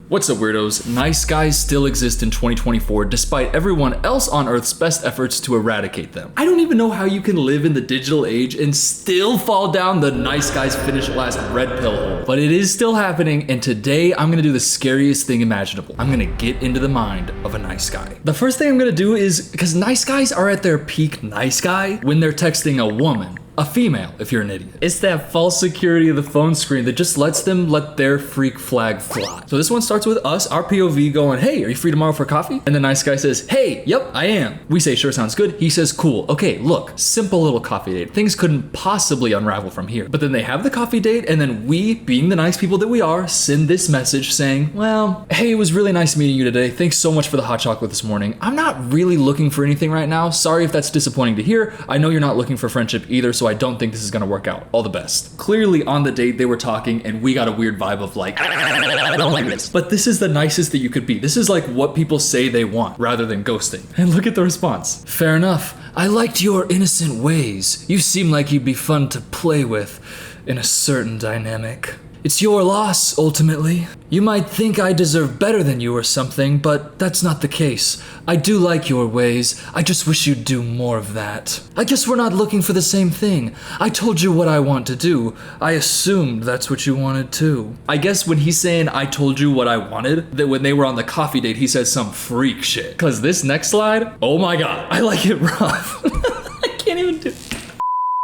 What's up, weirdos? Nice guys still exist in 2024 despite everyone else on Earth's best efforts to eradicate them. I don't even know how you can live in the digital age and still fall down the nice guys finish last red pill hole. But it is still happening, and today I'm gonna do the scariest thing imaginable. I'm gonna get into the mind of a nice guy. The first thing I'm gonna do is, because nice guys are at their peak nice guy when they're texting a woman. A female, if you're an idiot. It's that false security of the phone screen that just lets them let their freak flag fly. So this one starts with us, our POV going, hey, are you free tomorrow for coffee? And the nice guy says, hey, yep, I am. We say, sure, sounds good. He says, cool. Okay, look, simple little coffee date. Things couldn't possibly unravel from here. But then they have the coffee date, and then we, being the nice people that we are, send this message saying, well, hey, it was really nice meeting you today. Thanks so much for the hot chocolate this morning. I'm not really looking for anything right now. Sorry if that's disappointing to hear. I know you're not looking for friendship either, so I don't think this is gonna work out. All the best. Clearly on the date they were talking and we got a weird vibe of like, I don't like this. But this is the nicest that you could be. This is like what people say they want rather than ghosting. And look at the response. Fair enough. I liked your innocent ways. You seem like you'd be fun to play with in a certain dynamic. It's your loss, ultimately. You might think I deserve better than you or something, but that's not the case. I do like your ways. I just wish you'd do more of that. I guess we're not looking for the same thing. I told you what I want to do. I assumed that's what you wanted too. I guess when he's saying I told you what I wanted, that when they were on the coffee date, he says some freak shit. Cause this next slide, oh my God, I like it rough. I can't even do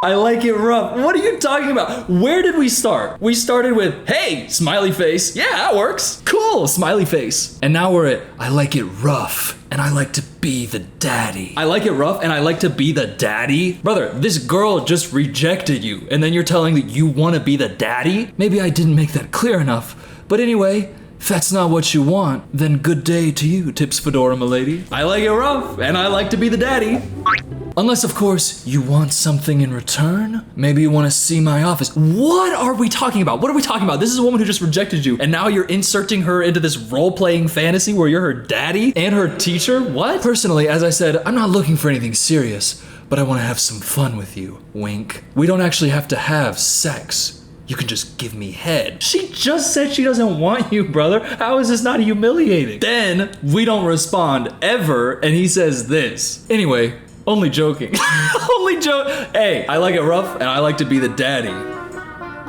I like it rough. What are you talking about? Where did we start? We started with, hey, smiley face. Yeah, that works. Cool, smiley face. And now we're at, I like it rough, and I like to be the daddy. I like it rough, and I like to be the daddy? Brother, this girl just rejected you, and then you're telling that you want to be the daddy? Maybe I didn't make that clear enough. But anyway, if that's not what you want, then good day to you, Tips Fedora, milady. I like it rough, and I like to be the daddy. Unless, of course, you want something in return? Maybe you want to see my office. What are we talking about? What are we talking about? This is a woman who just rejected you, and now you're inserting her into this role-playing fantasy where you're her daddy and her teacher? What? Personally, as I said, I'm not looking for anything serious, but I want to have some fun with you. Wink. We don't actually have to have sex. You can just give me head. She just said she doesn't want you, brother. How is this not humiliating? Then we don't respond ever, and he says this. Anyway, only joking. Only joke. Hey, I like it rough, and I like to be the daddy.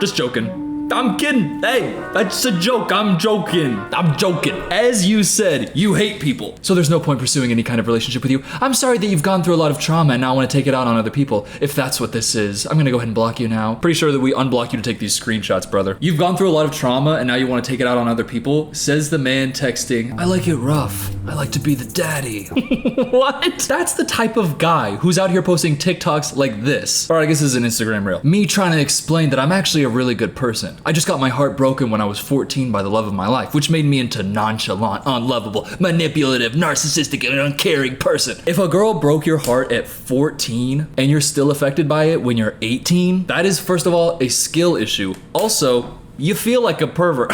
Just joking. I'm kidding. Hey, that's a joke. I'm joking. I'm joking. As you said, you hate people. So there's no point pursuing any kind of relationship with you. I'm sorry that you've gone through a lot of trauma and now want to take it out on other people. If that's what this is, I'm gonna go ahead and block you now. Pretty sure that we unblock you to take these screenshots, brother. You've gone through a lot of trauma and now you want to take it out on other people, says the man texting, I like it rough. I like to be the daddy. What? That's the type of guy who's out here posting TikToks like this. Or I guess this is an Instagram reel. Me trying to explain that I'm actually a really good person. I just got my heart broken when I was 14 by the love of my life, which made me into nonchalant, unlovable, manipulative, narcissistic, and uncaring person. If a girl broke your heart at 14 and you're still affected by it when you're 18, that is, first of all, a skill issue. Also, you feel like a pervert.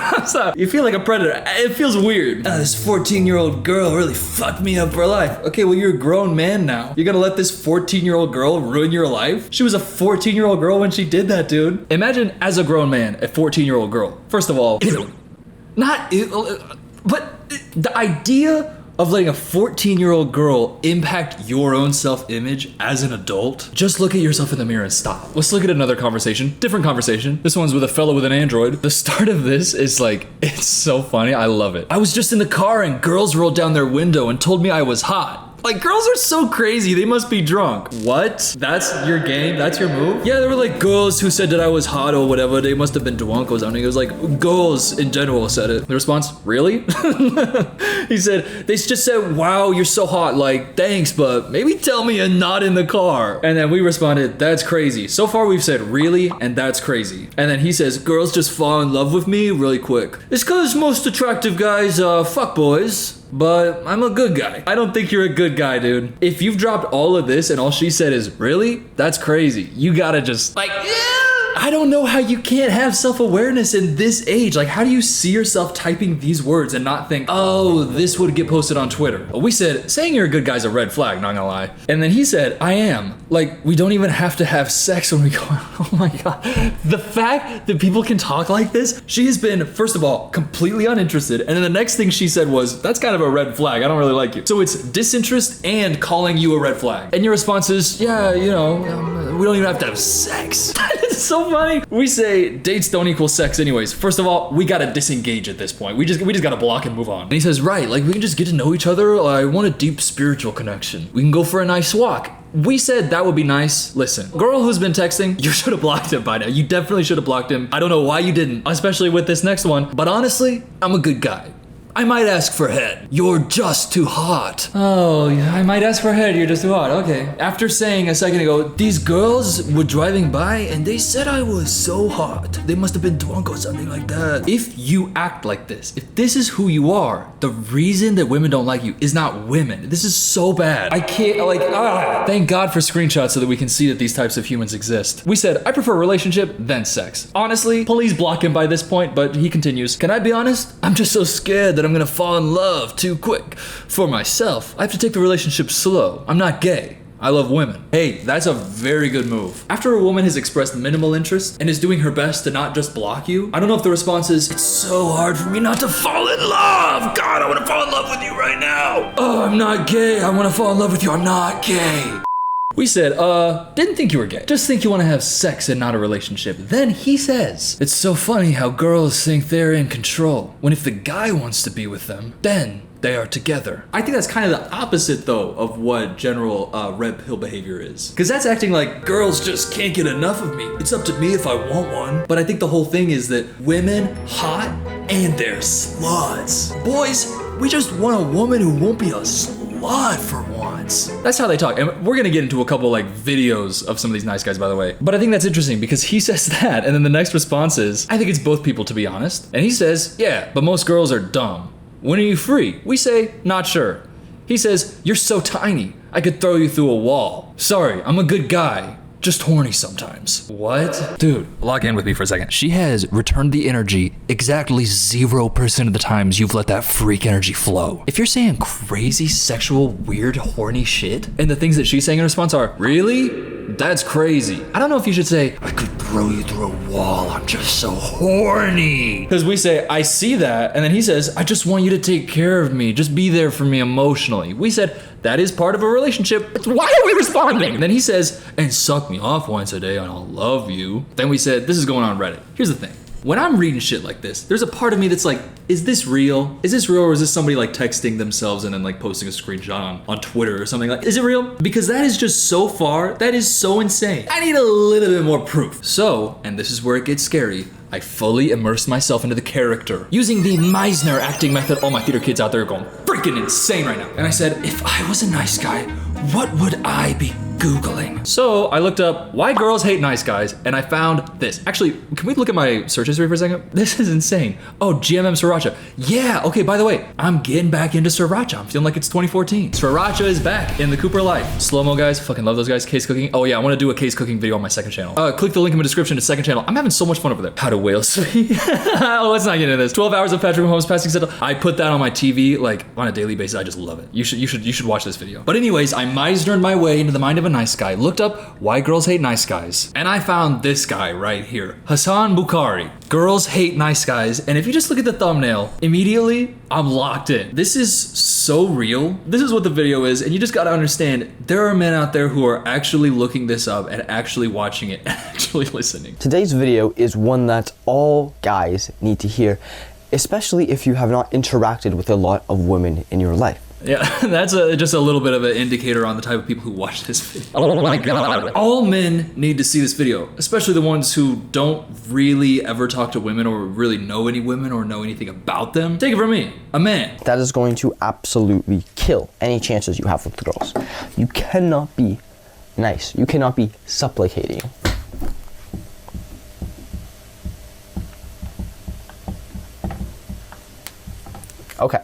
You feel like a predator. It feels weird. This 14-year-old girl really fucked me up for life. Okay, well, you're a grown man now. You're gonna let this 14-year-old girl ruin your life? She was a 14-year-old girl when she did that, dude. Imagine as a grown man, a 14-year-old girl. First of all, not, but the idea of letting a 14-year-old girl impact your own self-image as an adult. Just look at yourself in the mirror and stop. Let's look at another conversation, different conversation. This one's with a fellow with an Android. The start of this is like, it's so funny, I love it. I was just in the car and girls rolled down their window and told me I was hot. Like, girls are so crazy, they must be drunk. What? That's your game? That's your move? Yeah, there were like girls who said that I was hot or whatever. They must have been drunk or something. It was like, girls in general said it. The response, really? He said, they just said, wow, you're so hot. Like, thanks, but maybe tell me you're not in the car. And then we responded, that's crazy. So far we've said really, and that's crazy. And then he says, girls just fall in love with me really quick. It's cause most attractive guys are fuckboys. But I'm a good guy. I don't think you're a good guy, dude. If you've dropped all of this and all she said is, really? That's crazy. You gotta just like, yeah. I don't know how you can't have self-awareness in this age. Like, how do you see yourself typing these words and not think, oh, this would get posted on Twitter? We said, saying you're a good guy's a red flag, not gonna lie. And then he said, I am. Like, we don't even have to have sex when we go out. Oh my God. The fact that people can talk like this, she has been, first of all, completely uninterested. And then the next thing she said was, that's kind of a red flag. I don't really like you. So it's disinterest and calling you a red flag. And your response is, yeah, you know, we don't even have to have sex. It's so funny. We say dates don't equal sex anyways. First of all, we gotta disengage at this point. We just gotta block and move on. And he says, right, like we can just get to know each other. I want a deep spiritual connection. We can go for a nice walk. We said that would be nice. Listen, girl who's been texting, you should have blocked him by now. You definitely should have blocked him. I don't know why you didn't, especially with this next one. But honestly, I'm a good guy. I might ask for head. You're just too hot. Oh, I might ask for head. You're just too hot. Okay. After saying a second ago, these girls were driving by and they said I was so hot. They must have been drunk or something like that. If you act like this, if this is who you are, the reason that women don't like you is not women. This is so bad. I can't, Thank God for screenshots so that we can see that these types of humans exist. We said, I prefer relationship than sex. Honestly, please block him by this point, but he continues. Can I be honest? I'm just so scared that I'm gonna fall in love too quick. For myself, I have to take the relationship slow. I'm not gay. I love women. Hey, that's a very good move. After a woman has expressed minimal interest and is doing her best to not just block you, I don't know if the response is, it's so hard for me not to fall in love. God, I wanna fall in love with you right now. Oh, I'm not gay. I wanna fall in love with you. I'm not gay. We said, didn't think you were gay. Just think you want to have sex and not a relationship. Then he says, it's so funny how girls think they're in control, when if the guy wants to be with them, then they are together. I think that's kind of the opposite, though, of what general red pill behavior is. Because that's acting like girls just can't get enough of me. It's up to me if I want one. But I think the whole thing is that women hot and they're sluts. Boys, we just want a woman who won't be a slut for once. That's how they talk. And we're gonna get into a couple like videos of some of these nice guys, by the way. But I think that's interesting because he says that, and then the next response is, I think it's both people, to be honest. And he says, yeah, but most girls are dumb. When are you free? We say, not sure. He says, you're so tiny, I could throw you through a wall. Sorry, I'm a good guy. Just horny sometimes. What? Dude, log in with me for a second. She has returned the energy exactly 0% of the times you've let that freak energy flow. If you're saying crazy, sexual, weird, horny shit, and the things that she's saying in response are, really? That's crazy. I don't know if you should say, I could throw you through a wall, I'm just so horny. Because we say, I see that, and then he says, I just want you to take care of me, just be there for me emotionally. We said, that is part of a relationship. Why are we responding? And then he says, and suck me off once a day and I'll love you. Then we said, this is going on Reddit. Here's the thing. When I'm reading shit like this, there's a part of me that's like, is this real? Is this real, or is this somebody like texting themselves and then like posting a screenshot on Twitter or something like, is it real? Because that is just so far, that is so insane. I need a little bit more proof. So, and this is where it gets scary, I fully immersed myself into the character using the Meisner acting method. All my theater kids out there are going freaking insane right now. And I said, if I was a nice guy, what would I be Googling? So I looked up why girls hate nice guys, and I found this. Actually, can we look at my search history for a second? This is insane. Oh, GMM Sriracha. Yeah, okay, by the way, I'm getting back into Sriracha. I'm feeling like it's 2014. Sriracha is back in the Cooper life. Slow-mo guys, fucking love those guys. Case cooking. Oh yeah, I want to do a case cooking video on my second channel. Click the link in the description to second channel. I'm having so much fun over there. How to whale speak. Oh, let's not get into this. 12 hours of Patrick Mahomes passing settle. I put that on my TV like on a daily basis. I just love it. You should watch this video. But anyways, I Meisnered my way into the mind of a nice guy, looked up why girls hate nice guys, and I found this guy right here, Hassan Bukhari. Girls hate nice guys, and if you just look at the thumbnail, immediately I'm locked in. This is so real. This is what the video is, and you just gotta understand, there are men out there who are actually looking this up and actually watching it and actually listening. Today's video is one that all guys need to hear, especially if you have not interacted with a lot of women in your life. Yeah, that's just a little bit of an indicator on the type of people who watch this video. Oh my God. All men need to see this video, especially the ones who don't really ever talk to women or really know any women or know anything about them. Take it from me, a man. That is going to absolutely kill any chances you have with the girls. You cannot be nice. You cannot be supplicating. Okay.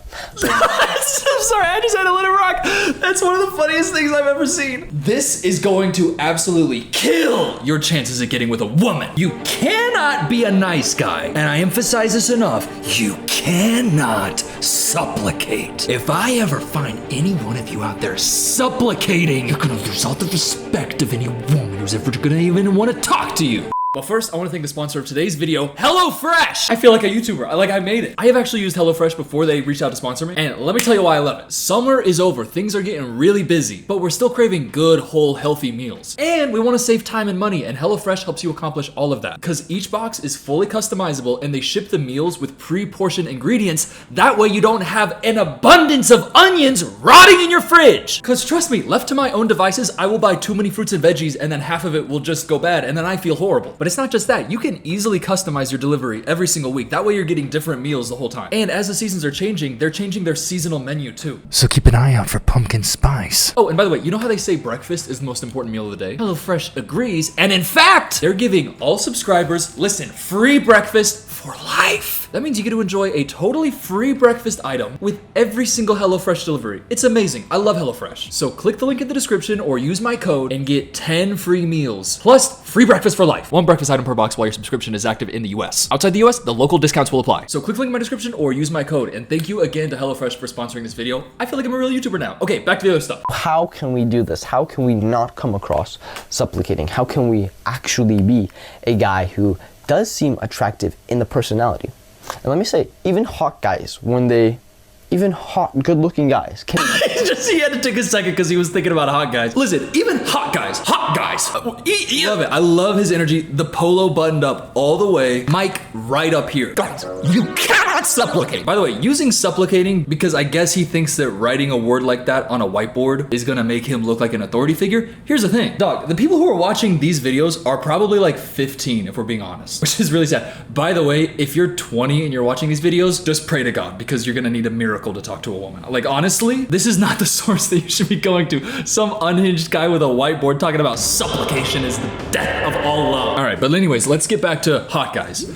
sorry, I just had to let it rock. That's one of the funniest things I've ever seen. This is going to absolutely kill your chances of getting with a woman. You cannot be a nice guy, and I emphasize this enough, you cannot supplicate. If I ever find any one of you out there supplicating, you're gonna lose all the respect of any woman who's ever gonna even want to talk to you. But first, I want to thank the sponsor of today's video, HelloFresh. I feel like a YouTuber. I made it. I have actually used HelloFresh before they reached out to sponsor me, and let me tell you why I love it. Summer is over. Things are getting really busy, but we're still craving good, whole, healthy meals. And we want to save time and money, and HelloFresh helps you accomplish all of that. Because each box is fully customizable, and they ship the meals with pre-portioned ingredients. That way you don't have an abundance of onions rotting in your fridge. Because trust me, left to my own devices, I will buy too many fruits and veggies, and then half of it will just go bad, and then I feel horrible. But it's not just that. You can easily customize your delivery every single week. That way you're getting different meals the whole time. And as the seasons are changing, they're changing their seasonal menu too. So keep an eye out for pumpkin spice. Oh, and by the way, you know how they say breakfast is the most important meal of the day? HelloFresh agrees. And in fact, they're giving all subscribers, listen, free breakfast for life. That means you get to enjoy a totally free breakfast item with every single HelloFresh delivery. It's amazing. I love HelloFresh. So click the link in the description or use my code and get 10 free meals plus free breakfast for life. One breakfast item per box while your subscription is active in the US. Outside the US, the local discounts will apply. So click the link in my description or use my code. And thank you again to HelloFresh for sponsoring this video. I feel like I'm a real YouTuber now. Okay, back to the other stuff. How can we do this? How can we not come across supplicating? How can we actually be a guy who does seem attractive in the personality? And let me say, even hot guys, even hot, good-looking guys can... He had to take a second because he was thinking about hot guys. Listen, even hot guys. Love it. I love his energy. The polo buttoned up all the way. Mic right up here. Guys, you cannot supplicate. By the way, using supplicating, because I guess he thinks that writing a word like that on a whiteboard is gonna make him look like an authority figure. Here's the thing, dog, the people who are watching these videos are probably like 15, if we're being honest, which is really sad. By the way, if you're 20 and you're watching these videos, just pray to God, because you're gonna need a miracle to talk to a woman. Like, honestly, this is not the source that you should be going to. Some unhinged guy with a whiteboard talking about supplication is the death of all love. All right, but anyways, let's get back to hot guys.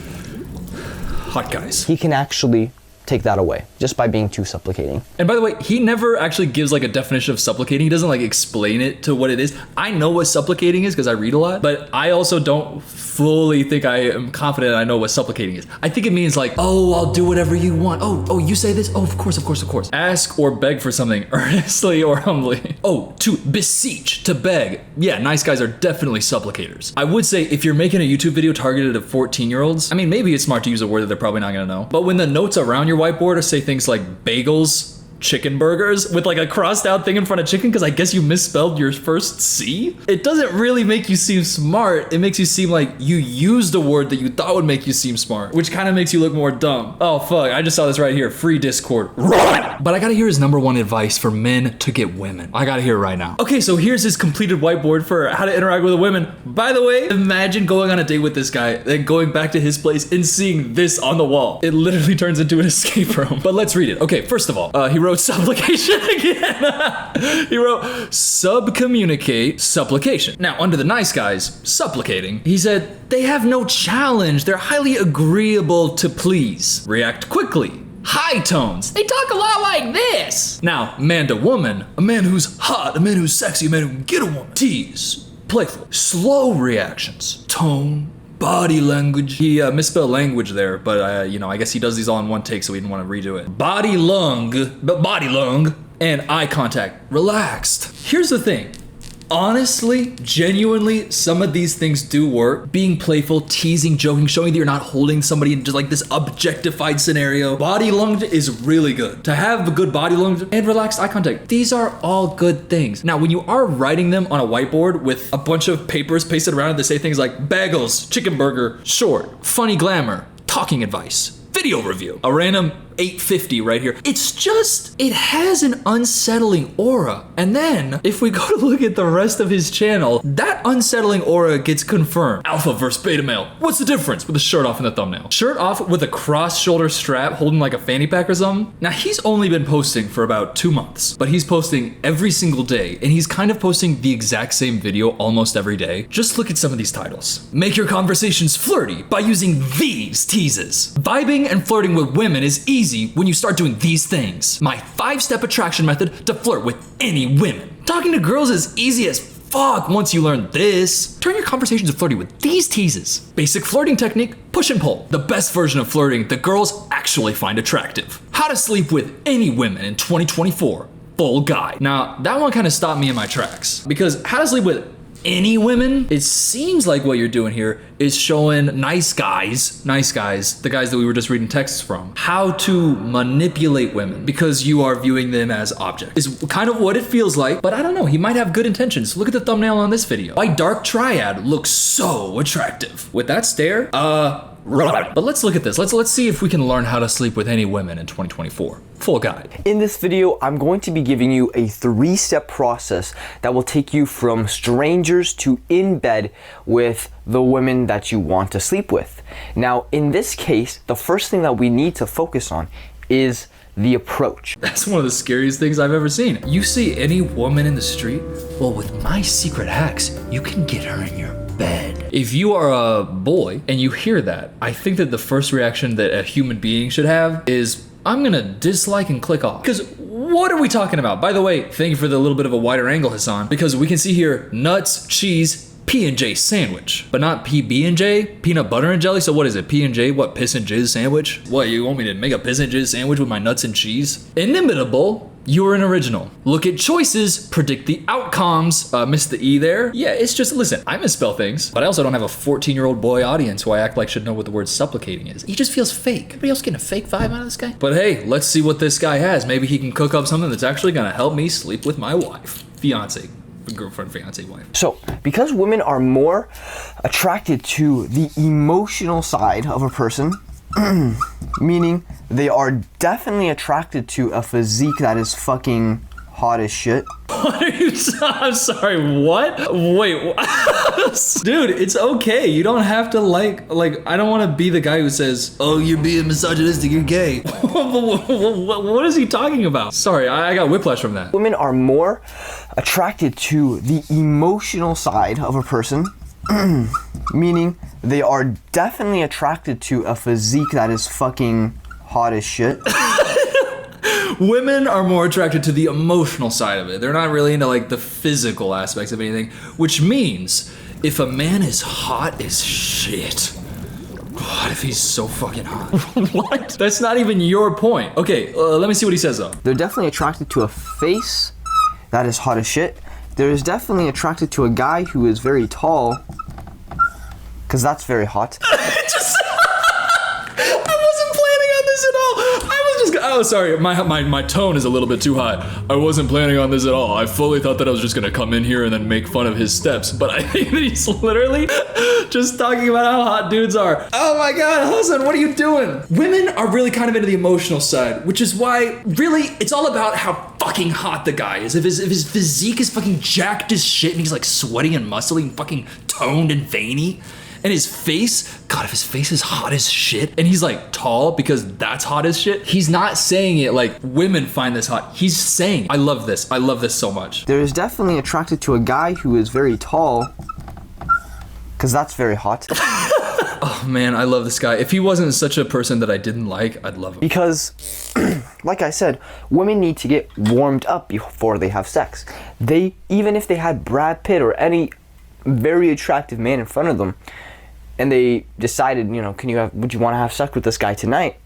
Hot guys. He can actually take that away just by being too supplicating. And by the way, he never actually gives like a definition of supplicating. He doesn't like explain it to what it is. I know what supplicating is because I read a lot, but I also don't fully think I am confident I know what supplicating is. I think it means like, oh, I'll do whatever you want. Oh, you say this? Oh, of course. Ask or beg for something earnestly or humbly. Oh, to beseech, to beg. Yeah, nice guys are definitely supplicators. I would say if you're making a YouTube video targeted at 14-year-olds, I mean, maybe it's smart to use a word that they're probably not gonna know. But when the notes around your whiteboard say things like bagels, chicken burgers with like a crossed out thing in front of chicken because I guess you misspelled your first C, it doesn't really make you seem smart. It makes you seem like you used a word that you thought would make you seem smart, which kind of makes you look more dumb. Oh fuck, I just saw this right here. Free Discord. But I gotta hear his number one advice for men to get women. I gotta hear it right now. Okay, so here's his completed whiteboard for how to interact with a woman. By the way, imagine going on a date with this guy, then going back to his place and seeing this on the wall. It literally turns into an escape room. But let's read it. Okay, first of all, he wrote supplication again. He wrote subcommunicate supplication. Now, under the nice guys, supplicating, he said, they have no challenge. They're highly agreeable to please. React quickly. High tones. They talk a lot like this. Now, man to woman, a man who's hot, a man who's sexy, a man who can get a woman. Tease. Playful. Slow reactions. Tone. Body language. He misspelled language there, but I guess he does these all in one take, so he didn't want to redo it. Body long, and eye contact. Relaxed. Here's the thing. Honestly, genuinely, some of these things do work. Being playful, teasing, joking, showing that you're not holding somebody in just like this objectified scenario. Body language is really good. To have a good body language and relaxed eye contact, these are all good things. Now, when you are writing them on a whiteboard with a bunch of papers pasted around it that say things like bagels, chicken burger, short, funny glamour, talking advice, video review, a random 850 right here. It's just, it has an unsettling aura. And then if we go to look at the rest of his channel, that unsettling aura gets confirmed. Alpha versus beta male. What's the difference with the shirt off in the thumbnail? Shirt off with a cross shoulder strap holding like a fanny pack or something. Now he's only been posting for about 2 months, but he's posting every single day and he's kind of posting the exact same video almost every day. Just look at some of these titles. Make your conversations flirty by using these teases. Vibing and flirting with women is easy easy when you start doing these things. My 5-step attraction method to flirt with any women. Talking to girls is easy as fuck once you learn this. Turn your conversations flirty with these teases. Basic flirting technique, push and pull. The best version of flirting the girls actually find attractive. How to sleep with any women in 2024. Full guide. Now, that one kind of stopped me in my tracks because how to sleep with any women, it seems like what you're doing here is showing nice guys, the guys that we were just reading texts from, how to manipulate women because you are viewing them as objects. Is kind of what it feels like, but I don't know, he might have good intentions. Look at the thumbnail on this video. My dark triad looks so attractive. With that stare, but let's look at this. Let's see if we can learn how to sleep with any women in 2024. Full guide. In this video, I'm going to be giving you a 3-step process that will take you from strangers to in bed with the women that you want to sleep with. Now, in this case, the first thing that we need to focus on is the approach. That's one of the scariest things I've ever seen. You see any woman in the street? Well, with my secret hacks, you can get her in your bed. If you are a boy and you hear that, I think that the first reaction that a human being should have is, I'm gonna dislike and click off. Because what are we talking about? By the way, thank you for the little bit of a wider angle, Hassan, because we can see here nuts, cheese, P&J sandwich, but not PB&J, peanut butter and jelly. So what is it? P&J, what, piss and jizz sandwich? What, you want me to make a piss and jizz sandwich with my nuts and cheese? Inimitable, you're an original. Look at choices, predict the outcomes. Missed the E there. Yeah, it's just, listen, I misspell things, but I also don't have a 14-year-old boy audience who I act like should know what the word supplicating is. He just feels fake. Everybody else getting a fake vibe out of this guy? But hey, let's see what this guy has. Maybe he can cook up something that's actually gonna help me sleep with my wife. Fiance. Girlfriend, fiance, wife. So, because women are more attracted to the emotional side of a person, meaning they are definitely attracted to a physique that is fucking hot as shit. What are you? I'm sorry. What? Wait, dude, it's okay. You don't have to like. I don't want to be the guy who says, "Oh, you're being misogynistic. You're gay." What is he talking about? Sorry, I got whiplash from that. Women are more attracted to the emotional side of a person, meaning they are definitely attracted to a physique that is fucking hot as shit. Women are more attracted to the emotional side of it. They're not really into like the physical aspects of anything, which means if a man is hot as shit, what if he's so fucking hot? What? That's not even your point. Okay, let me see what he says though. They're definitely attracted to a face that is hot as shit. They're definitely attracted to a guy who is very tall, because that's very hot. Oh, sorry, my tone is a little bit too high. I wasn't planning on this at all. I fully thought that I was just gonna come in here and then make fun of his steps, but I think that he's literally just talking about how hot dudes are. Oh my God, Hassan, what are you doing? Women are really kind of into the emotional side, which is why, really, it's all about how fucking hot the guy is. If his physique is fucking jacked as shit and he's like sweaty and muscly and fucking toned and veiny, and his face, God, if his face is hot as shit, and he's like tall because that's hot as shit, he's not saying it like women find this hot. He's saying, I love this. I love this so much. They're definitely attracted to a guy who is very tall, because that's very hot. Oh man, I love this guy. If he wasn't such a person that I didn't like, I'd love him. Because, like I said, women need to get warmed up before they have sex. Even if they had Brad Pitt or any very attractive man in front of them, and they decided, you know, would you want to have sex with this guy tonight?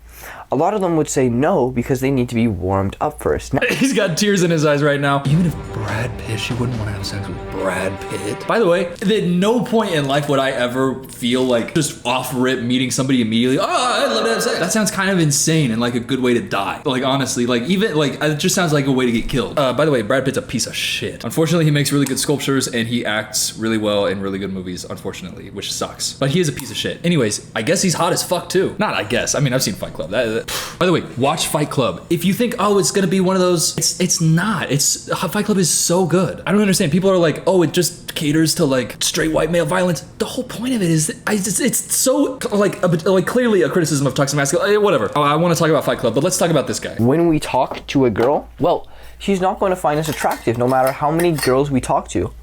A lot of them would say no because they need to be warmed up first. Now, he's got tears in his eyes right now. Even if Brad Pitt, she wouldn't want to have sex with Brad Pitt. By the way, at no point in life would I ever feel like just off rip meeting somebody immediately. Oh, I'd love to have sex. That sounds kind of insane and like a good way to die. Like honestly, like even like it just sounds like a way to get killed. By the way, Brad Pitt's a piece of shit. Unfortunately, he makes really good sculptures and he acts really well in really good movies, unfortunately, which sucks. But he is a piece of shit. Anyways, I guess he's hot as fuck too. Not I guess. I mean, I've seen Fight Club. By the way, watch Fight Club. If you think, oh, it's gonna be one of those, it's not. Fight Club is so good. I don't understand. People are like, oh, it just caters to like straight white male violence. The whole point of it is, it's so like clearly a criticism of toxic masculinity. Whatever. I want to talk about Fight Club, but let's talk about this guy. When we talk to a girl, well, she's not going to find us attractive no matter how many girls we talk to.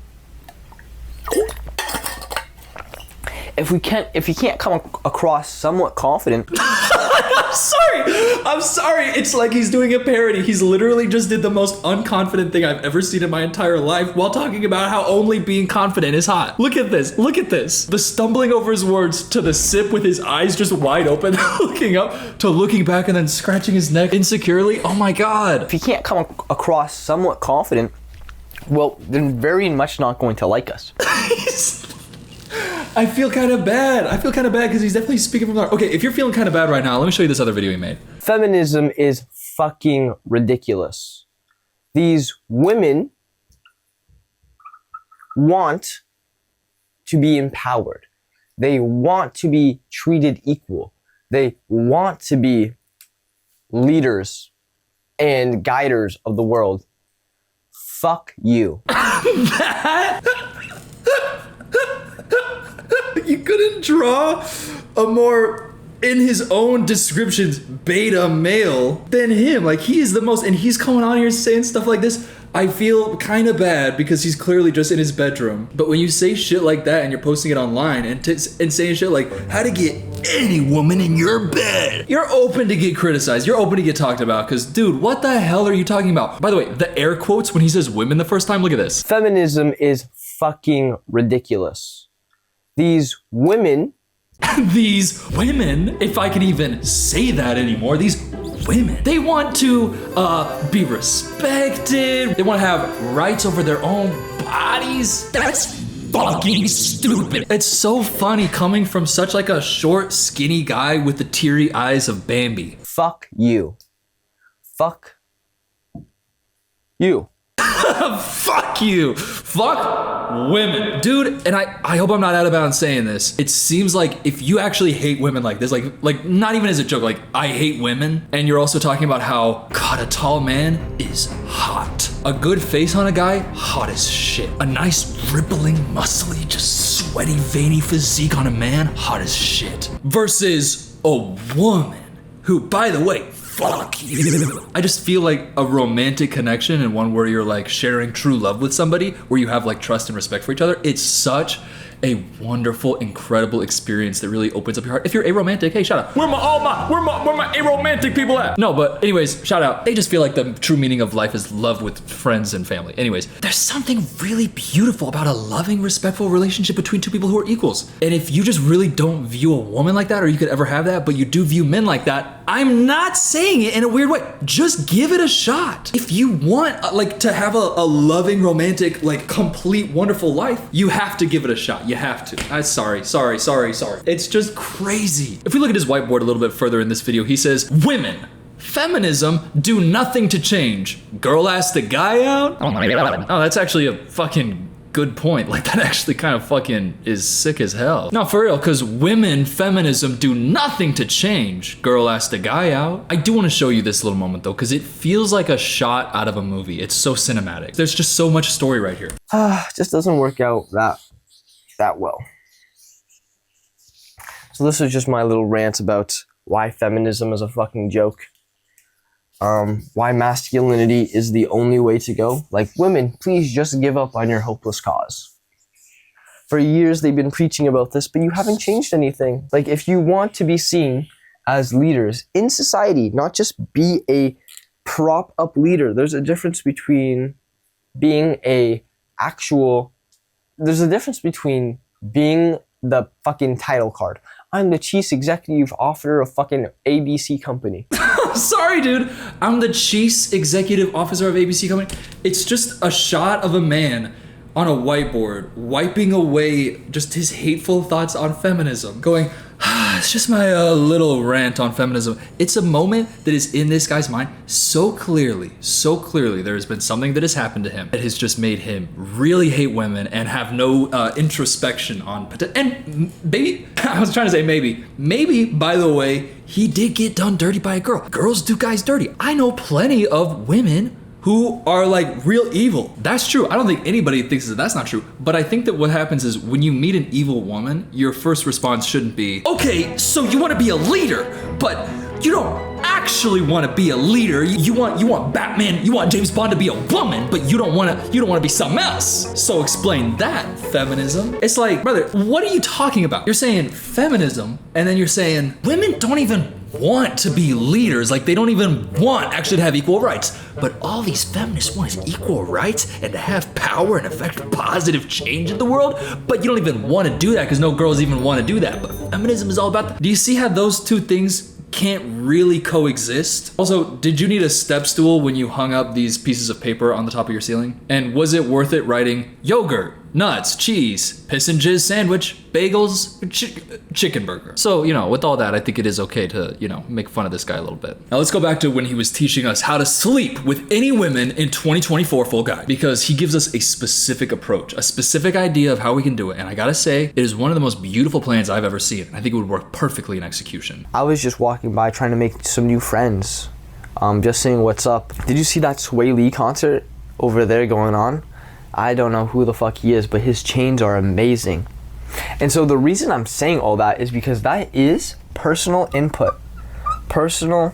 if he can't come across somewhat confident. I'm sorry. It's like he's doing a parody. He's literally just did the most unconfident thing I've ever seen in my entire life while talking about how only being confident is hot. Look at this. Look at this. The stumbling over his words to the sip with his eyes just wide open, looking up to looking back and then scratching his neck insecurely. Oh my God. If he can't come across somewhat confident, well, then very much not going to like us. I feel kind of bad because he's definitely speaking from the heart. Okay, if you're feeling kind of bad right now, let me show you this other video he made. Feminism is fucking ridiculous. These women want to be empowered. They want to be treated equal. They want to be leaders and guiders of the world. Fuck you. You couldn't draw a more, in his own descriptions, beta male than him. Like, he is the most, and he's coming on here saying stuff like this. I feel kind of bad because he's clearly just in his bedroom. But when you say shit like that and you're posting it online and saying shit like, how to get any woman in your bed, you're open to get criticized. You're open to get talked about because, dude, what the hell are you talking about? By the way, the air quotes when he says women the first time, look at this. Feminism is fucking ridiculous. These women, if I can even say that anymore, these women, they want to be respected. They want to have rights over their own bodies. That's fucking stupid. It's so funny coming from such like a short, skinny guy with the teary eyes of Bambi. Fuck you. Fuck you. Fuck you. Fuck women. Dude, and I hope I'm not out of bounds saying this. It seems like if you actually hate women like this, like not even as a joke, like I hate women, and you're also talking about how, God, a tall man is hot. A good face on a guy, hot as shit. A nice, rippling, muscly, just sweaty, veiny physique on a man, hot as shit. Versus a woman who, by the way, fuck you. I just feel like a romantic connection and one where you're like sharing true love with somebody, where you have like trust and respect for each other. It's such a wonderful, incredible experience that really opens up your heart. If you're aromantic, hey, shout out. Where my aromantic people at? No, but anyways, shout out. They just feel like the true meaning of life is love with friends and family. Anyways, there's something really beautiful about a loving, respectful relationship between two people who are equals. And if you just really don't view a woman like that, or you could ever have that, but you do view men like that, I'm not saying it in a weird way. Just give it a shot. If you want like to have a loving, romantic, like complete, wonderful life, you have to give it a shot. You have to. I'm sorry. It's just crazy. If we look at his whiteboard a little bit further in this video, he says, women, feminism, do nothing to change. Girl asked the guy out? Oh my God. Oh, that's actually a fucking good point. Like, that actually kind of fucking is sick as hell. No, for real, because women, feminism, do nothing to change. Girl asked the guy out. I do want to show you this little moment though, because it feels like a shot out of a movie. It's so cinematic. There's just so much story right here. Just doesn't work out that well. So this is just my little rant about why feminism is a fucking joke. Why masculinity is the only way to go. Like, women, please just give up on your hopeless cause. For years they've been preaching about this, but you haven't changed anything. Like, if you want to be seen as leaders in society, not just be a prop up leader, there's a difference between being there's a difference between being the fucking title card. I'm the chief executive officer of fucking ABC company. Sorry, dude. I'm the chief executive officer of ABC company. It's just a shot of a man on a whiteboard wiping away just his hateful thoughts on feminism, going, it's just my little rant on feminism. It's a moment that is in this guy's mind so clearly. There has been something that has happened to him that has just made him really hate women and have no introspection on, and maybe, I was trying to say maybe, by the way, he did get done dirty by a girl. Girls do guys dirty. I know plenty of women who are like real evil. That's true. I don't think anybody thinks that that's not true. But I think that what happens is when you meet an evil woman, your first response shouldn't be, okay, so you want to be a leader, but you don't actually actually want to be a leader. You want Batman, you want James Bond to be a woman, but you don't want to be something else. So explain that, feminism. It's like, brother, what are you talking about? You're saying feminism, and then you're saying women don't even want to be leaders. Like, they don't even want actually to have equal rights. But all these feminists want is equal rights and to have power and affect positive change in the world. But you don't even want to do that because no girls even want to do that. But feminism is all about that. Do you see how those two things can't really coexist? Also, did you need a step stool when you hung up these pieces of paper on the top of your ceiling? And was it worth it writing yogurt, nuts, cheese, piss and jizz sandwich, bagels, chicken burger? So, with all that, I think it is okay to, make fun of this guy a little bit. Now let's go back to when he was teaching us how to sleep with any women in 2024 full guide, because he gives us a specific approach, a specific idea of how we can do it. And I gotta say, it is one of the most beautiful plans I've ever seen. I think it would work perfectly in execution. I was just walking by trying to make some new friends, just seeing what's up. Did you see that Sway Lee concert over there going on? I don't know who the fuck he is, but his chains are amazing. And so the reason I'm saying all that is because that is personal input. Personal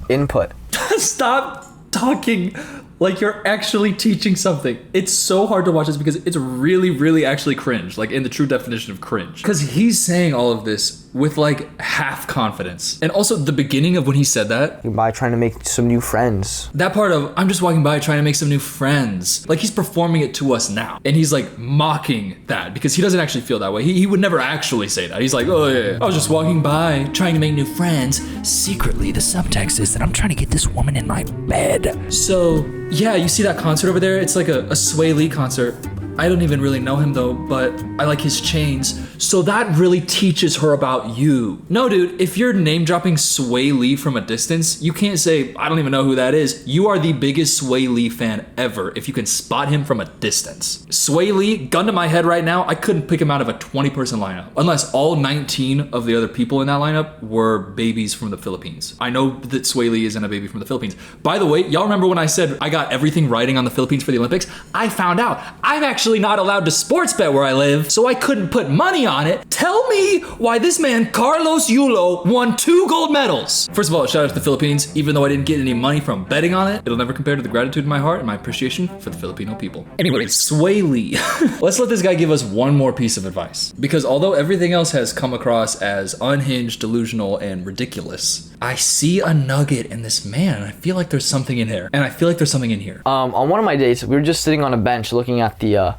input. Stop talking like you're actually teaching something. It's so hard to watch this because it's really, really actually cringe, like in the true definition of cringe. Because he's saying all of this with like half confidence. And also the beginning of when he said that, by trying to make some new friends. That part of, I'm just walking by trying to make some new friends. Like, he's performing it to us now. And he's like mocking that because he doesn't actually feel that way. He would never actually say that. He's like, oh yeah, I was just walking by trying to make new friends. Secretly, the subtext is that I'm trying to get this woman in my bed. So yeah, you see that concert over there? It's like a Sway Lee concert. I don't even really know him though, but I like his chains. So that really teaches her about you. No, dude, if you're name dropping Sway Lee from a distance, you can't say, I don't even know who that is. You are the biggest Sway Lee fan ever if you can spot him from a distance. Sway Lee, gun to my head right now, I couldn't pick him out of a 20-person lineup. Unless all 19 of the other people in that lineup were babies from the Philippines. I know that Sway Lee isn't a baby from the Philippines. By the way, y'all remember when I said I got everything riding on the Philippines for the Olympics? I found out I'm actually not allowed to sports bet where I live, so I couldn't put money on it. Tell me why this man, Carlos Yulo, won 2 gold medals. First of all, shout out to the Philippines. Even though I didn't get any money from betting on it, it'll never compare to the gratitude in my heart and my appreciation for the Filipino people. Anyway, Sway Lee. Let's let this guy give us one more piece of advice. Because although everything else has come across as unhinged, delusional, and ridiculous, I see a nugget in this man, and I feel like there's something in there. And I feel like there's something in here. On one of my dates, we were just sitting on a bench looking at the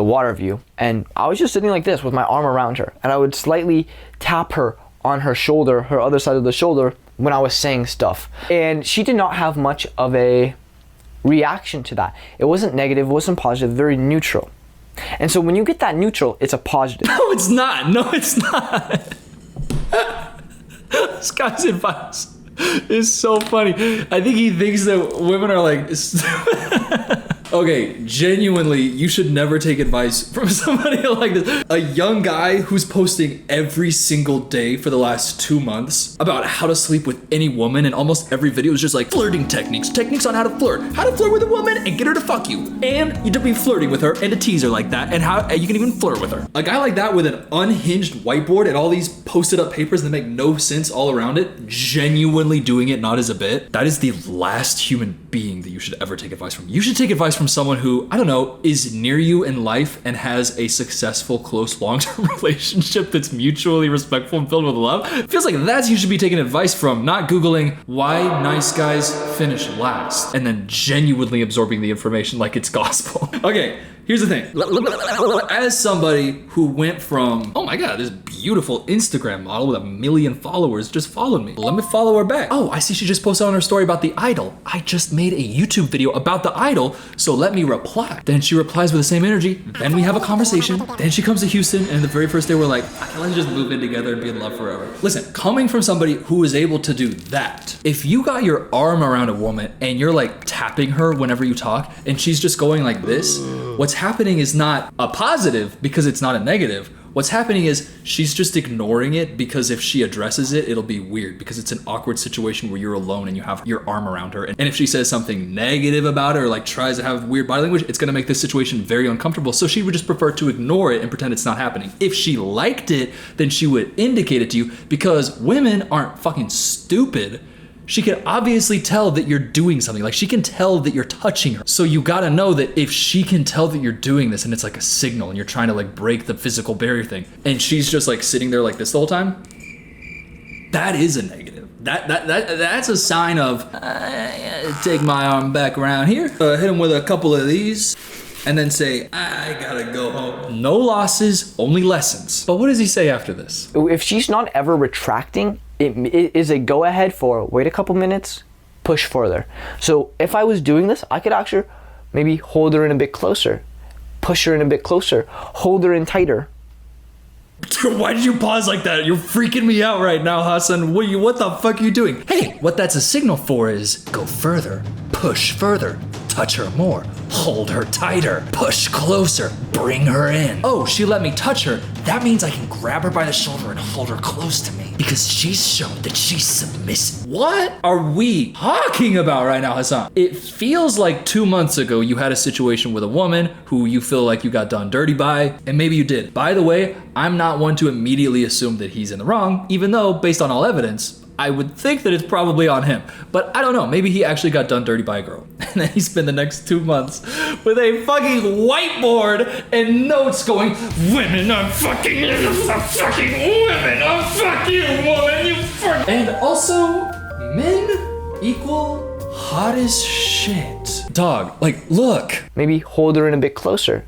water view, and I was just sitting like this with my arm around her, and I would slightly tap her on her shoulder, her other side of the shoulder, when I was saying stuff. And she did not have much of a reaction to that. It wasn't negative, it wasn't positive, very neutral. And so when you get that neutral, it's a positive. No, it's not. No, it's not. This guy's advice is so funny. I think he thinks that women are like... Okay, genuinely, you should never take advice from somebody like this. A young guy who's posting every single day for the last 2 months about how to sleep with any woman, and almost every video is just like flirting techniques on how to flirt with a woman and get her to fuck you. And you to be flirting with her and to tease her like that, and how you can even flirt with her. A guy like that with an unhinged whiteboard and all these posted up papers that make no sense all around it, genuinely doing it not as a bit, that is the last human being that you should ever take advice from. You should take advice from someone who, I don't know, is near you in life and has a successful, close, long-term relationship that's mutually respectful and filled with love. It feels like that's who you should be taking advice from, not Googling why nice guys finish last and then genuinely absorbing the information like it's gospel. Okay, here's the thing. As somebody who went from, oh my God, this beautiful Instagram model with 1 million followers just followed me. Let me follow her back. Oh, I see she just posted on her story about The Idol. I just made a YouTube video about The Idol, so let me reply. Then she replies with the same energy. Then we have a conversation. Then she comes to Houston, and the very first day we're like, okay, let's just move in together and be in love forever. Listen, coming from somebody who is able to do that, if you got your arm around a woman and you're like tapping her whenever you talk, and she's just going like this, what's happening is not a positive because it's not a negative. What's happening is she's just ignoring it because if she addresses it, it'll be weird because it's an awkward situation where you're alone and you have your arm around her. And if she says something negative about it or like tries to have weird body language, it's gonna make this situation very uncomfortable. So she would just prefer to ignore it and pretend it's not happening. If she liked it, then she would indicate it to you because women aren't fucking stupid. she can obviously tell that you're doing something. Like, she can tell that you're touching her. So you gotta know that if she can tell that you're doing this and it's like a signal and you're trying to like break the physical barrier thing, and she's just like sitting there like this the whole time, that is a negative. That's a sign of, take my arm back around here, hit him with a couple of these, and then say, I gotta go home. No losses, only lessons. But what does he say after this? If she's not ever retracting, it is a go ahead for wait a couple minutes, push further. So if I was doing this, I could actually maybe hold her in a bit closer, push her in a bit closer, hold her in tighter. Why did you pause like that? You're freaking me out right now, Hassan. What the fuck are you doing? Hey, what that's a signal for is go further, push further, touch her more, hold her tighter, push closer, bring her in. Oh, she let me touch her. That means I can grab her by the shoulder and hold her close to me because she's shown that she's submissive. What are we talking about right now, Hassan? It feels like 2 months ago you had a situation with a woman who you feel like you got done dirty by, and maybe you did. By the way, I'm not one to immediately assume that he's in the wrong, even though based on all evidence, I would think that it's probably on him. But I don't know, maybe he actually got done dirty by a girl. And then he spent the next 2 months with a fucking whiteboard and notes going, women, I'm fucking you, I'm fucking women, I'm fuck you, woman, you fuck. And also, men equal hot as shit. Dog, like, look. Maybe hold her in a bit closer,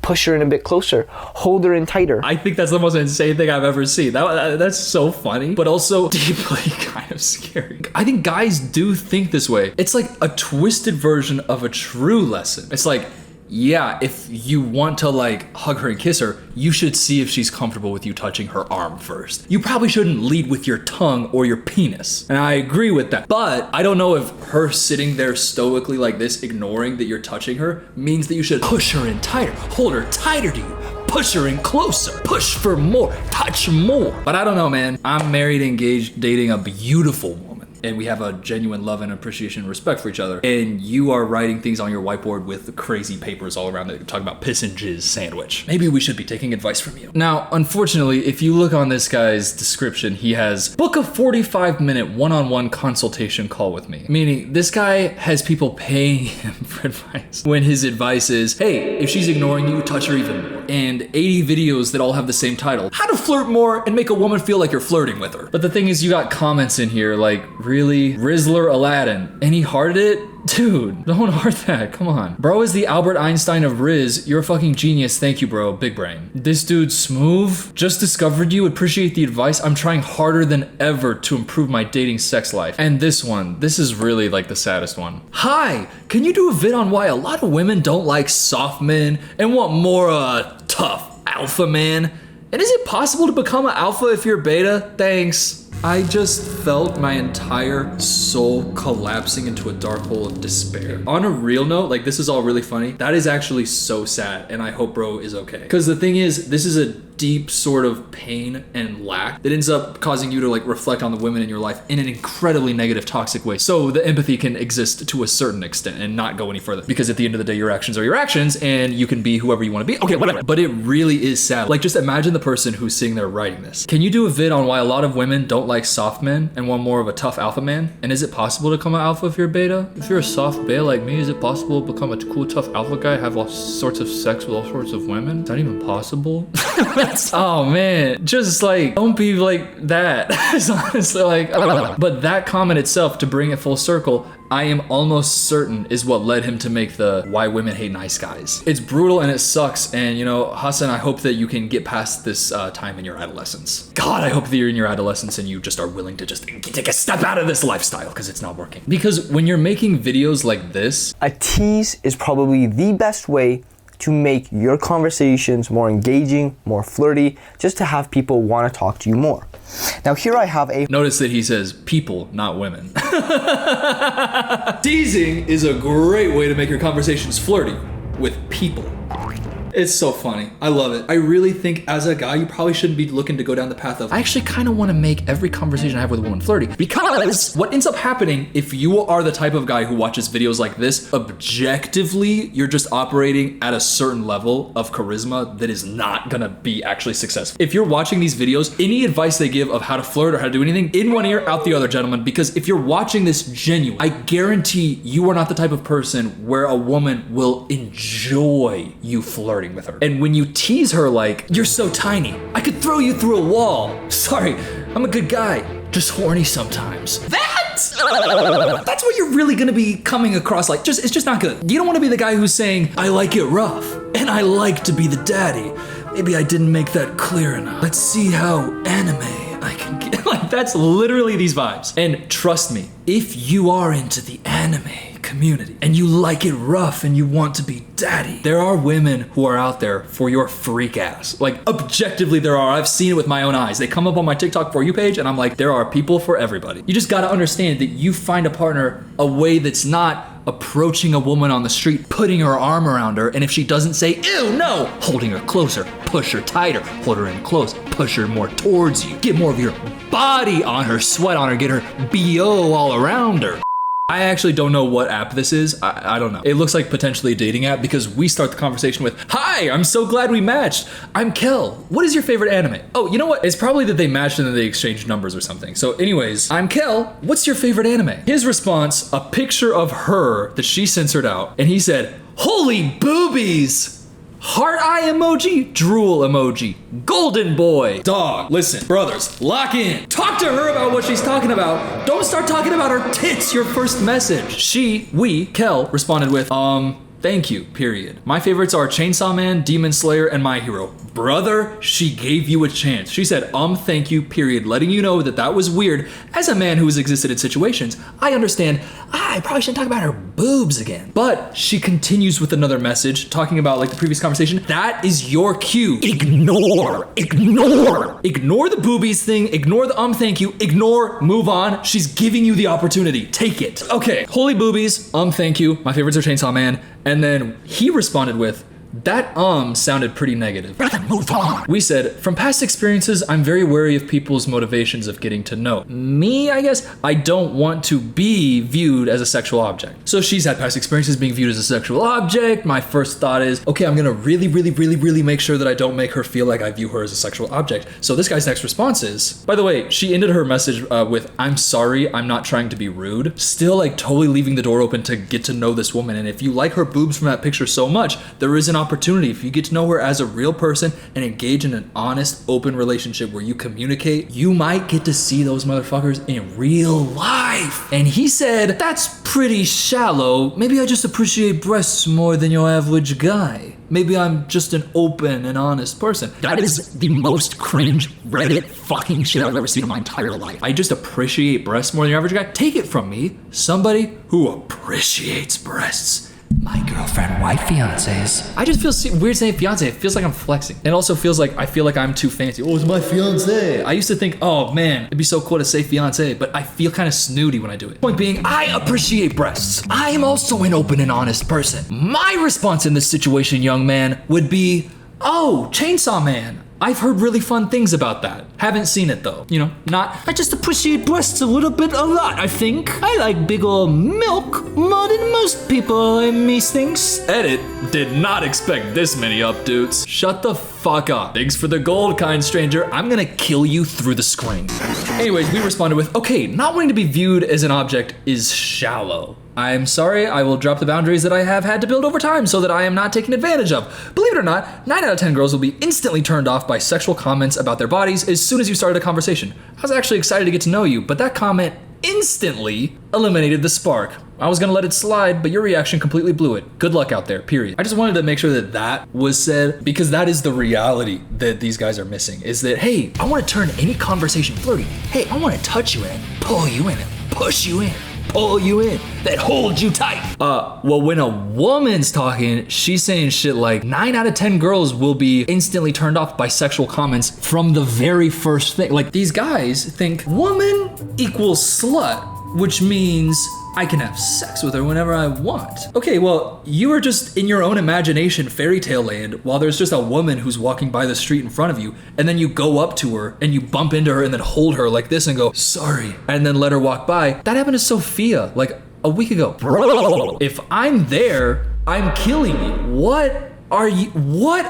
push her in a bit closer, hold her in tighter. I think that's the most insane thing I've ever seen. That's so funny, but also deeply kind of scary. I think guys do think this way. It's like a twisted version of a true lesson. It's like, yeah, if you want to like hug her and kiss her, you should see if she's comfortable with you touching her arm first. You probably shouldn't lead with your tongue or your penis. And I agree with that. But I don't know if her sitting there stoically like this, ignoring that you're touching her, means that you should push her in tighter, hold her tighter to you, push her in closer, push for more, touch more. But I don't know, man. I'm married, engaged, dating a beautiful woman. And we have a genuine love and appreciation and respect for each other. And you are writing things on your whiteboard with crazy papers all around it, talking about piss and jizz sandwich. Maybe we should be taking advice from you. Now, unfortunately, if you look on this guy's description, he has book a 45-minute one-on-one consultation call with me. Meaning this guy has people paying him for advice when his advice is, hey, if she's ignoring you, touch her even more. And 80 videos that all have the same title. How to flirt more and make a woman feel like you're flirting with her. But the thing is, you got comments in here like, really? Rizzler Aladdin. And he hearted it? Dude, don't heart that. Come on. Bro is the Albert Einstein of Riz. You're a fucking genius. Thank you, bro. Big brain. This dude, Smooth. Just discovered you. Appreciate the advice. I'm trying harder than ever to improve my dating sex life. And this one, this is really like the saddest one. Hi, can you do a vid on why a lot of women don't like soft men and want more tough alpha man? And is it possible to become an alpha if you're beta? Thanks. I just felt my entire soul collapsing into a dark hole of despair. On a real note, like this is all really funny. That is actually so sad, and I hope bro is okay. Because the thing is, this is a deep sort of pain and lack that ends up causing you to like reflect on the women in your life in an incredibly negative, toxic way. So the empathy can exist to a certain extent and not go any further. Because at the end of the day, your actions are your actions and you can be whoever you want to be. Okay, whatever. But it really is sad. Like just imagine the person who's sitting there writing this. Can you do a vid on why a lot of women don't like soft men and want more of a tough alpha man? And is it possible to become an alpha if you're beta? If you're a soft beta like me, is it possible to become a cool, tough alpha guy, have all sorts of sex with all sorts of women? Is that even possible? Oh man, just like, don't be like that. It's honestly like, but that comment itself, to bring it full circle, I am almost certain is what led him to make the why women hate nice guys. It's brutal and it sucks. And you know, Hassan, I hope that you can get past this time in your adolescence. God, I hope that you're in your adolescence and you just are willing to just take a step out of this lifestyle because it's not working. Because when you're making videos like this, a tease is probably the best way to make your conversations more engaging, more flirty, just to have people want to talk to you more. Now here I have a... Notice that he says people, not women. Teasing is a great way to make your conversations flirty with people. It's so funny. I love it. I really think as a guy, you probably shouldn't be looking to go down the path of, I actually kind of want to make every conversation I have with a woman flirty. Because what ends up happening if you are the type of guy who watches videos like this, objectively, you're just operating at a certain level of charisma that is not gonna be actually successful. If you're watching these videos, any advice they give of how to flirt or how to do anything, in one ear, out the other, gentlemen, because if you're watching this genuine, I guarantee you are not the type of person where a woman will enjoy you flirting with her. And when you tease her like, you're so tiny, I could throw you through a wall. Sorry, I'm a good guy, just horny sometimes. That's what you're really gonna be coming across like. It's just not good. You don't wanna be the guy who's saying, I like it rough, and I like to be the daddy. Maybe I didn't make that clear enough. Let's see how anime I can get. Like, that's literally these vibes. And trust me, if you are into the anime community and you like it rough and you want to be daddy, there are women who are out there for your freak ass. Like, objectively there are. I've seen it with my own eyes. They come up on my TikTok For You page and I'm like, there are people for everybody. You just gotta understand that you find a partner a way that's not approaching a woman on the street, putting her arm around her, and if she doesn't say, ew, no, holding her closer, push her tighter, hold her in close, push her more towards you, get more of your body on her, sweat on her, get her BO all around her. I actually don't know what app this is. I don't know. It looks like potentially a dating app because we start the conversation with, hi, I'm so glad we matched. I'm Kel. What is your favorite anime? Oh, you know what? It's probably that they matched and then they exchanged numbers or something. So anyways, I'm Kel. What's your favorite anime? His response, a picture of her that she censored out. And he said, holy boobies. Heart eye emoji, drool emoji, golden boy. Dog, listen, brothers, lock in. Talk to her about what she's talking about. Don't start talking about her tits, your first message. We, Kel, responded with, thank you, period. My favorites are Chainsaw Man, Demon Slayer, and My Hero. Brother, she gave you a chance. She said, thank you, period, letting you know that that was weird. As a man who has existed in situations, I understand, I probably shouldn't talk about her boobs again. But she continues with another message, talking about like the previous conversation. That is your cue. Ignore the boobies thing, ignore the thank you, ignore, move on. She's giving you the opportunity, take it. Okay, holy boobies, thank you. My favorites are Chainsaw Man. And then he responded with, that sounded pretty negative. Move on. We said, from past experiences, I'm very wary of people's motivations of getting to know me, I guess. I don't want to be viewed as a sexual object. So she's had past experiences being viewed as a sexual object. My first thought is, okay, I'm gonna really make sure that I don't make her feel like I view her as a sexual object. So this guy's next response is, by the way, she ended her message with, I'm sorry, I'm not trying to be rude. Still like totally leaving the door open to get to know this woman. And if you like her boobs from that picture so much, there is an opportunity if you get to know her as a real person and engage in an honest, open relationship where you communicate, you might get to see those motherfuckers in real life. And he said, that's pretty shallow. Maybe I just appreciate breasts more than your average guy. Maybe I'm just an open and honest person. That is the most cringe Reddit fucking shit I've ever seen in my entire life. I just appreciate breasts more than your average guy. Take it from me, somebody who appreciates breasts. My girlfriend, white fiancés. I just feel weird saying fiance. It feels like I'm flexing. It also feels like I feel like I'm too fancy. Oh, it's my fiance. I used to think, oh man, it'd be so cool to say fiance, but I feel kind of snooty when I do it. Point being, I appreciate breasts. I am also an open and honest person. My response in this situation, young man, would be, oh, Chainsaw Man. I've heard really fun things about that. Haven't seen it though. You know, I just appreciate breasts a lot, I think. I like big ol' milk more than most people in these things. Edit, did not expect this up dudes. Shut the fuck up. Thanks for the gold, kind stranger. I'm gonna kill you through the screen. Anyways, we responded with, okay, not wanting to be viewed as an object is shallow. I'm sorry, I will drop the boundaries that I have had to build over time so that I am not taken advantage of. Believe it or not, 9 out of 10 girls will be instantly turned off by sexual comments about their bodies as soon as you started a conversation. I was actually excited to get to know you, but that comment instantly eliminated the spark. I was gonna let it slide, but your reaction completely blew it. Good luck out there, period. I just wanted to make sure that that was said because that is the reality that these guys are missing, is that, hey, I wanna turn any conversation flirty. Hey, I wanna touch you in it, pull you in it, push you in, pull you in, that hold you tight. Well, when a woman's talking, she's saying shit like 9 out of 10 girls will be instantly turned off by sexual comments from the very first thing. Like, these guys think woman equals slut, which means I can have sex with her whenever I want. Okay, well, you are just in your own imagination fairy tale land while there's just a woman who's walking by the street in front of you, and then you go up to her and you bump into her and then hold her like this and go, sorry, and then let her walk by. That happened to Sophia like a week ago. If I'm there, I'm killing you. What? What?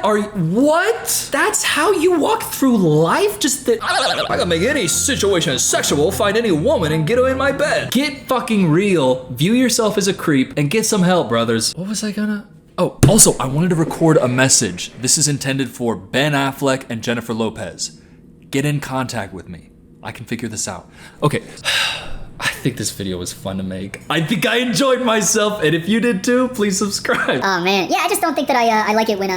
That's how you walk through life? Just that I can make any situation sexual, find any woman and get her in my bed. Get fucking real, view yourself as a creep, and get some help, brothers. What was I gonna? Oh, also, I wanted to record a message. This is intended for Ben Affleck and Jennifer Lopez. Get in contact with me. I can figure this out. Okay. I think this video was fun to make. I think I enjoyed myself, and if you did too, please subscribe. Oh man, yeah, I just don't think that I like it when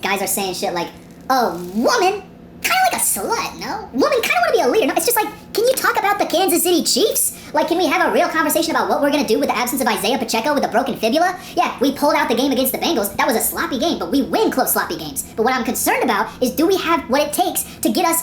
guys are saying shit like, oh, woman, kind of like a slut, no? Woman kind of want to be a leader. No, it's just like, can you talk about the Kansas City Chiefs? Like, can we have a real conversation about what we're gonna do with the absence of Isaiah Pacheco with a broken fibula? Yeah, we pulled out the game against the Bengals. That was a sloppy game, but we win close sloppy games. But what I'm concerned about is, do we have what it takes to get us